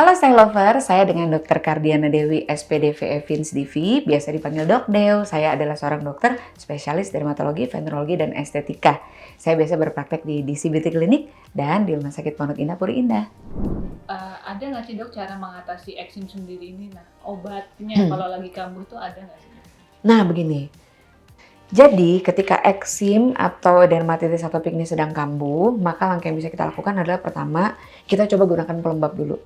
Halo Style Lover, saya dengan Dr. Kardiana Dewi, SPDV Evins Divi, biasa dipanggil Dok Dew. Saya adalah seorang dokter spesialis dermatologi, venerologi, dan estetika. Saya biasa berpraktek di DC Beauty Clinic dan di Rumah Sakit Pondok Indah, Puri Indah. Ada nggak sih dok cara mengatasi eksim sendiri ini? Nah, obatnya kalau lagi kambuh tuh ada nggak sih? Nah begini, jadi ketika eksim atau dermatitis atopik ini sedang kambuh, maka langkah yang bisa kita lakukan adalah pertama, kita coba gunakan pelembab dulu.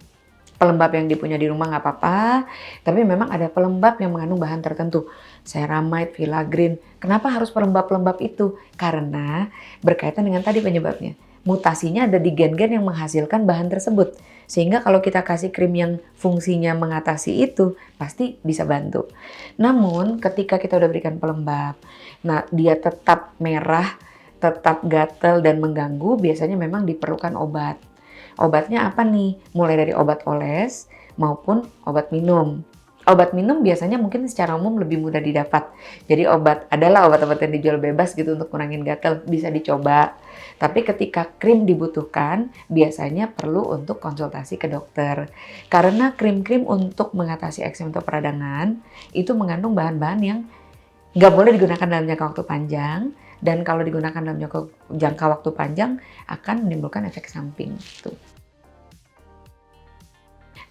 Pelembab yang dipunya di rumah nggak apa-apa, tapi memang ada pelembab yang mengandung bahan tertentu. Ceramide, Filagrin. Kenapa harus pelembab-pelembab itu? Karena berkaitan dengan tadi penyebabnya. Mutasinya ada di gen-gen yang menghasilkan bahan tersebut. Sehingga kalau kita kasih krim yang fungsinya mengatasi itu, pasti bisa bantu. Namun ketika kita udah berikan pelembab, nah dia tetap merah, tetap gatel dan mengganggu, biasanya memang diperlukan obat. Obatnya apa nih? Mulai dari obat oles maupun obat minum. Obat minum biasanya mungkin secara umum lebih mudah didapat. Jadi adalah obat-obat yang dijual bebas gitu untuk kurangin gatal, bisa dicoba. Tapi ketika krim dibutuhkan, biasanya perlu untuk konsultasi ke dokter. Karena krim-krim untuk mengatasi eksem atau peradangan itu mengandung bahan-bahan yang nggak boleh digunakan dalam jangka waktu panjang. Dan kalau digunakan dalam jangka waktu panjang akan menimbulkan efek samping. Tuh.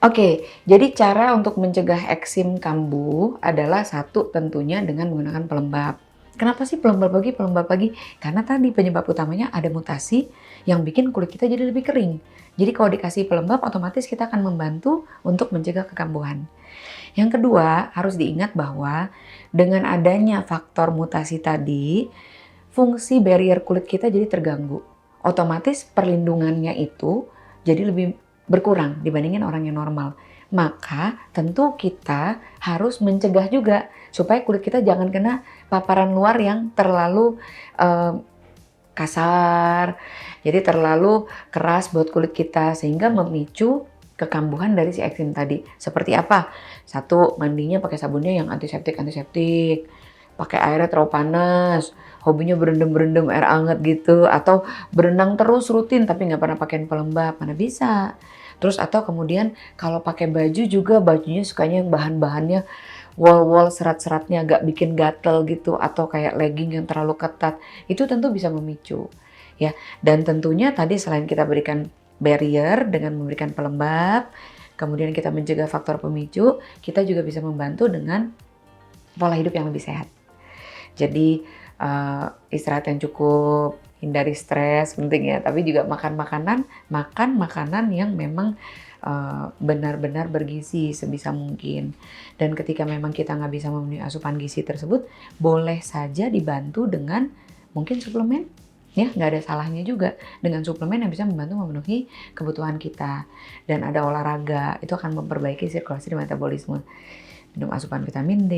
Oke, jadi cara untuk mencegah eksim kambuh adalah satu tentunya dengan menggunakan pelembab. Kenapa sih pelembab pagi, pelembab pagi? Karena tadi penyebab utamanya ada mutasi yang bikin kulit kita jadi lebih kering. Jadi kalau dikasih pelembab otomatis kita akan membantu untuk mencegah kekambuhan. Yang kedua, harus diingat bahwa dengan adanya faktor mutasi tadi, fungsi barrier kulit kita jadi terganggu. Otomatis perlindungannya itu jadi lebih berkurang dibandingin orang yang normal. Maka tentu kita harus mencegah juga supaya kulit kita jangan kena paparan luar yang terlalu kasar, jadi terlalu keras buat kulit kita sehingga memicu kekambuhan dari si eksim tadi. Seperti apa? Satu, mandinya pakai sabunnya yang antiseptik, pakai airnya terlalu panas, hobinya berendam air hangat gitu, atau berenang terus rutin tapi nggak pernah pakai pelembab, mana bisa. Terus atau kemudian kalau pakai baju juga bajunya sukanya yang bahan-bahannya wol-wol, serat-seratnya agak bikin gatel gitu, atau kayak legging yang terlalu ketat, itu tentu bisa memicu ya. Dan tentunya tadi selain kita berikan barrier dengan memberikan pelembab, kemudian kita mencegah faktor pemicu, kita juga bisa membantu dengan pola hidup yang lebih sehat. Jadi istirahat yang cukup, hindari stres penting ya, tapi juga makan makanan yang memang benar-benar bergizi sebisa mungkin. Dan ketika memang kita nggak bisa memenuhi asupan gizi tersebut, boleh saja dibantu dengan mungkin suplemen, ya nggak ada salahnya juga dengan suplemen yang bisa membantu memenuhi kebutuhan kita. Dan ada olahraga, itu akan memperbaiki sirkulasi dan metabolisme. Minum asupan vitamin D,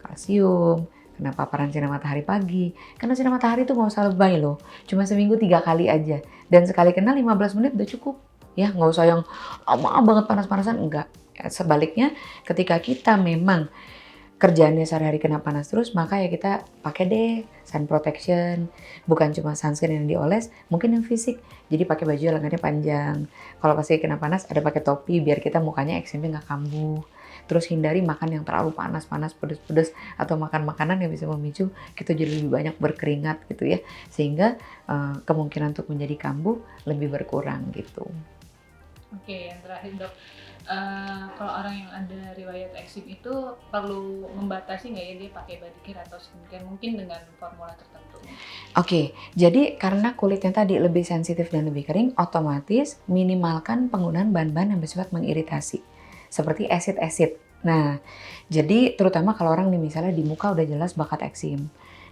kalsium, kena paparan sinar matahari pagi. Karena sinar matahari itu nggak usah lebay loh, cuma seminggu 3 kali aja. Dan sekali kena 15 menit udah cukup. Ya nggak usah yang lama banget panas-panasan, enggak. Ya, sebaliknya ketika kita memang kerjaannya sehari-hari kena panas terus, maka ya kita pakai deh sun protection. Bukan cuma sunscreen yang dioles, mungkin yang fisik. Jadi pakai baju yang lengannya panjang. Kalau pasti kena panas ada pakai topi biar kita mukanya eksemnya nggak kambuh. Terus hindari makan yang terlalu panas-panas, pedes-pedes, atau makan makanan yang bisa memicu kita jadi lebih banyak berkeringat gitu ya. Sehingga kemungkinan untuk menjadi kambuh lebih berkurang gitu. Oke, yang terakhir dok, kalau orang yang ada riwayat eksim itu perlu membatasi nggak ya dia pakai body care atau skincare mungkin dengan formula tertentu? Oke, jadi karena kulitnya tadi lebih sensitif dan lebih kering, otomatis minimalkan penggunaan bahan-bahan yang bersifat mengiritasi, seperti asid-asid. Nah, jadi terutama kalau orang nih misalnya di muka udah jelas bakat eksim,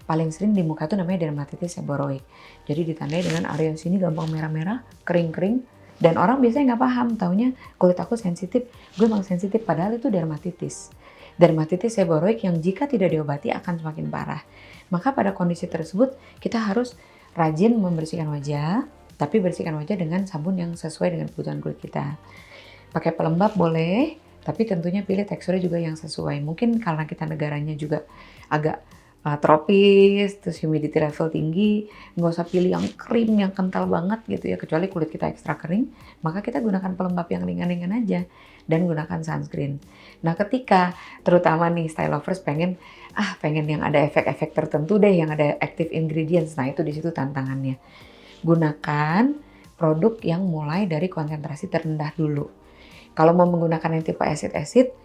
paling sering di muka itu namanya dermatitis seborrheic. Jadi ditandai dengan area sini gampang merah-merah, kering-kering, dan orang biasanya nggak paham, taunya kulit aku sensitif, gue emang sensitif, padahal itu dermatitis. Dermatitis seborrheic yang jika tidak diobati akan semakin parah. Maka pada kondisi tersebut kita harus rajin membersihkan wajah, tapi bersihkan wajah dengan sabun yang sesuai dengan kebutuhan kulit kita. Pakai pelembab boleh, tapi tentunya pilih teksturnya juga yang sesuai. Mungkin karena kita negaranya juga agak tropis, terus humidity level tinggi, nggak usah pilih yang kering, yang kental banget gitu ya, kecuali kulit kita ekstra kering, maka kita gunakan pelembab yang ringan-ringan aja, dan gunakan sunscreen. Nah ketika, terutama nih style lovers pengen yang ada efek-efek tertentu deh, yang ada active ingredients, nah itu di situ tantangannya. Gunakan produk yang mulai dari konsentrasi terendah dulu. Kalau mau menggunakan yang tipe acid-acid,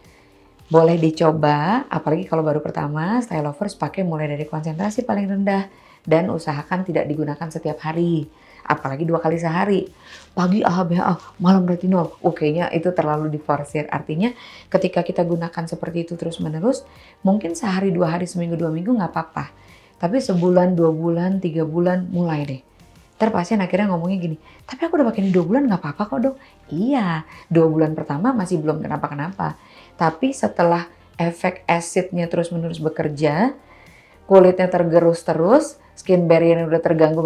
boleh dicoba, apalagi kalau baru pertama, style lovers pakai mulai dari konsentrasi paling rendah dan usahakan tidak digunakan setiap hari, apalagi 2 kali sehari. Pagi AHA, malam retinol. Kayaknya itu terlalu diforsir. Artinya ketika kita gunakan seperti itu terus-menerus, mungkin sehari, 2 hari, seminggu, 2 minggu nggak apa-apa. Tapi sebulan, 2 bulan, 3 bulan mulai deh. Ntar pasien akhirnya ngomongnya gini, tapi aku udah pakai ini 2 bulan nggak apa-apa kok dok. Iya, 2 bulan pertama masih belum kenapa-kenapa. Tapi setelah efek asidnya terus-menerus bekerja, kulitnya tergerus terus, skin barrier yang udah terganggu,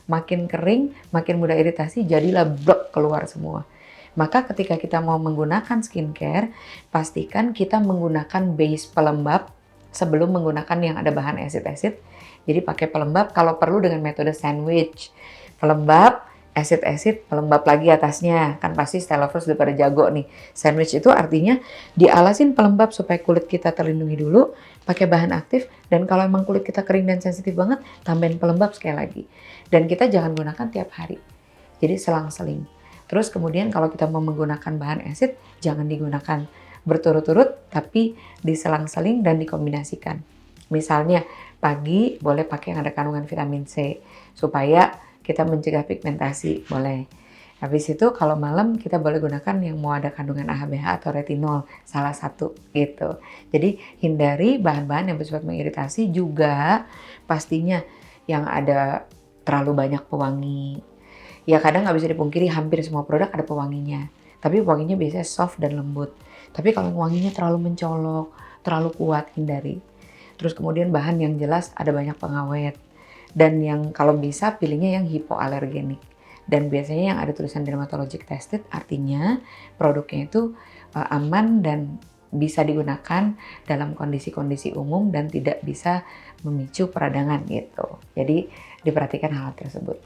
makin kering, makin mudah iritasi, jadilah blok keluar semua. Maka ketika kita mau menggunakan skincare, pastikan kita menggunakan base pelembab sebelum menggunakan yang ada bahan acid-acid. Jadi pakai pelembab kalau perlu dengan metode sandwich. Pelembab, acid-acid, pelembab lagi atasnya. Kan pasti style lovers udah pada jago nih. Sandwich itu artinya dialasin pelembab supaya kulit kita terlindungi dulu, pakai bahan aktif, dan kalau emang kulit kita kering dan sensitif banget, tambahin pelembab sekali lagi. Dan kita jangan gunakan tiap hari. Jadi selang-seling. Terus kemudian kalau kita mau menggunakan bahan acid, jangan digunakan berturut-turut, tapi diselang-seling dan dikombinasikan. Misalnya pagi boleh pakai yang ada kandungan vitamin C supaya kita mencegah pigmentasi, boleh. Habis itu kalau malam kita boleh gunakan yang mau ada kandungan AHA atau retinol, salah satu gitu. Jadi hindari bahan-bahan yang bersifat mengiritasi, juga pastinya yang ada terlalu banyak pewangi. Ya kadang nggak bisa dipungkiri hampir semua produk ada pewanginya, tapi pewanginya biasanya soft dan lembut. Tapi kalau wanginya terlalu mencolok, terlalu kuat, hindari. Terus kemudian bahan yang jelas ada banyak pengawet. Dan yang kalau bisa pilihnya yang hipoalergenik. Dan biasanya yang ada tulisan dermatologic tested, artinya produknya itu aman dan bisa digunakan dalam kondisi-kondisi umum dan tidak bisa memicu peradangan gitu. Jadi diperhatikan hal tersebut.